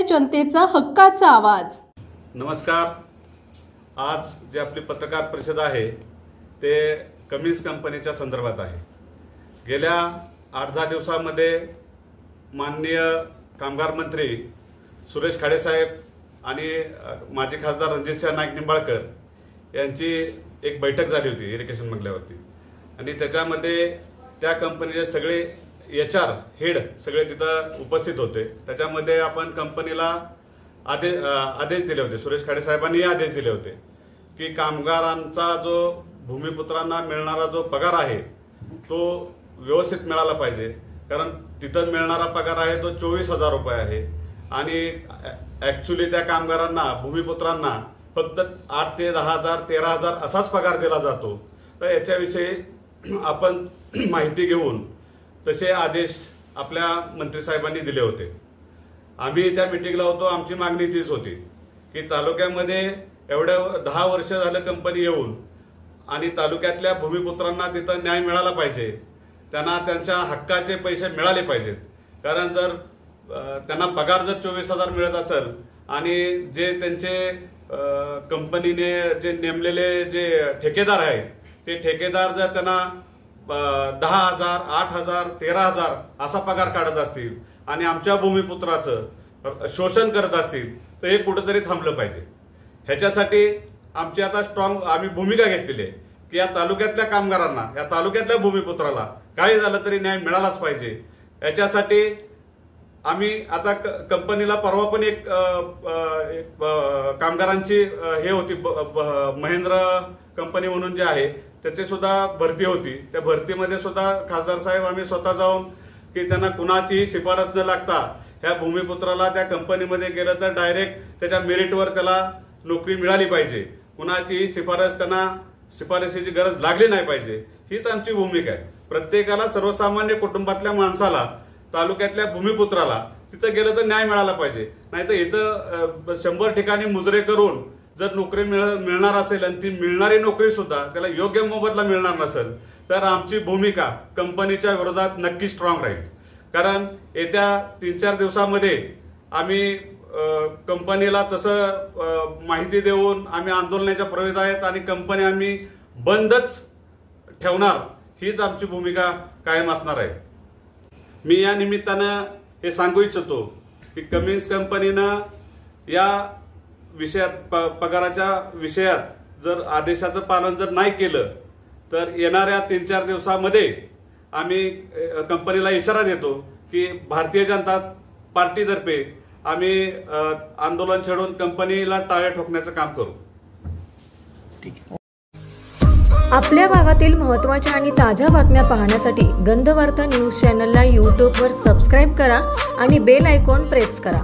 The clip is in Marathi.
जनतेचा हक्काचा आवाज। नमस्कार। आज जी आपली पत्रकार परिषद आहे ते कमिन्स कंपनीच्या संदर्भात आहे। गेल्या 8-10 दिवसांमध्ये माननीय कामगार मंत्री सुरेश खाडे साहेब आणि माजी खासदार रणजितसिंह नाईक निंबाळकर यांची एक बैठक झाली होती इरिगेशन बंगल्यावरती आणि त्याच्यामध्ये त्या कंपनीचे सगळे HR हेड सगळे तिथं उपस्थित होते। त्याच्यामध्ये आपण कंपनीला आदेश दिले होते, सुरेश खाडे साहेबांनी आदेश दिले होते की कामगारांचा जो भूमिपुत्रांना मिळणारा जो पगार आहे तो व्यवस्थित मिळाला पाहिजे, कारण तिथं मिळणारा पगार आहे तो 24,000 रुपये आहे आणि ऍक्च्युअली त्या कामगारांना भूमिपुत्रांना फक्त 8 ते 10,000 13,000 असाच पगार दिला जातो। तर याच्याविषयी आपण माहिती घेऊन तसे आदेश आपल्या मंत्री साहेबांनी दिले होते। आम्ही त्या मीटिंगला होतो। आमची मागणी तीच होती की तालुक्यामध्ये एवढ्या 10 वर्ष झालं कंपनी येऊन आणि तालुक्यातल्या भूमिपुत्रांना तिथं न्याय मिळाला पाहिजे, त्यांना त्यांच्या हक्काचे पैसे मिळाले पाहिजेत। कारण जर त्यांना पगार जर 24,000 मिळत असेल आणि जे त्यांचे कंपनीने जे नेमलेले जे ठेकेदार आहेत ते ठेकेदार जर त्यांना 10,000 8,000 13,000 असा पगार काढत असतील आणि आमच्या भूमिपुत्राचं शोषण करत असतील तर हे कुठेतरी थांबलं पाहिजे। ह्याच्यासाठी आमची आता स्ट्रॉंग आम्ही भूमिका घेतलेली आहे की या तालुक्यातल्या कामगारांना, या तालुक्यातल्या भूमिपुत्राला काही झालं तरी न्याय मिळालाच पाहिजे। याच्यासाठी आम्ही आता कंपनीला परवा पण एक कामगारांची हे होती, महेंद्र कंपनी म्हणून जे आहे त्याची सुद्धा भरती होती। त्या भरतीमध्ये सुद्धा खासदार साहेब आम्ही स्वतः जाऊन की त्यांना कुणाचीही शिफारस न लागता ह्या भूमिपुत्राला त्या कंपनीमध्ये गेलं तर डायरेक्ट त्याच्या मेरिटवर त्याला नोकरी मिळाली पाहिजे, कुणाचीही शिफारसीची गरज लागली नाही पाहिजे, हीच आमची भूमिका आहे। प्रत्येकाला, सर्वसामान्य कुटुंबातल्या माणसाला, तालुक्यातल्या भूमिपुत्राला तिथं गेलं तर न्याय मिळाला पाहिजे। नाहीतर इथं 100 ठिकाणी मुजरे करून जर नोकरी मिळणार असेल आणि ती मिळणारी नोकरी सुद्धा त्याला योग्य मोबदला मिळणार नसेल तर आमची भूमिका कंपनीच्या विरोधात नक्की स्ट्रॉंग राहील। कारण येत्या 3-4 दिवसामध्ये आम्ही कंपनीला तसं माहिती देऊन आम्ही आंदोलनाच्या प्रवेश आहेत आणि कंपनी आम्ही बंदच ठेवणार, हीच आमची भूमिका कायम असणार आहे। मी या निमित्तानं हे सांगू इच्छितो की कमिन्स कंपनीनं या विषयात, पगाराच्या विषयात जर आदेशाचं पालन जर नाही केलं तर येणाऱ्या 3-4 दिवसामध्ये आम्ही कंपनीला इशारा देतो की भारतीय जनता पार्टीतर्फे आम्ही आंदोलन छेडून कंपनीला टाळे ठोकण्याचं काम करू। आपल्या भागातील महत्त्वाच्या आणि ताज्या बातम्या पाहण्यासाठी गंधवार्ता न्यूज चॅनलला YouTube वर सबस्क्राइब करा आणि बेल आयकॉन प्रेस करा।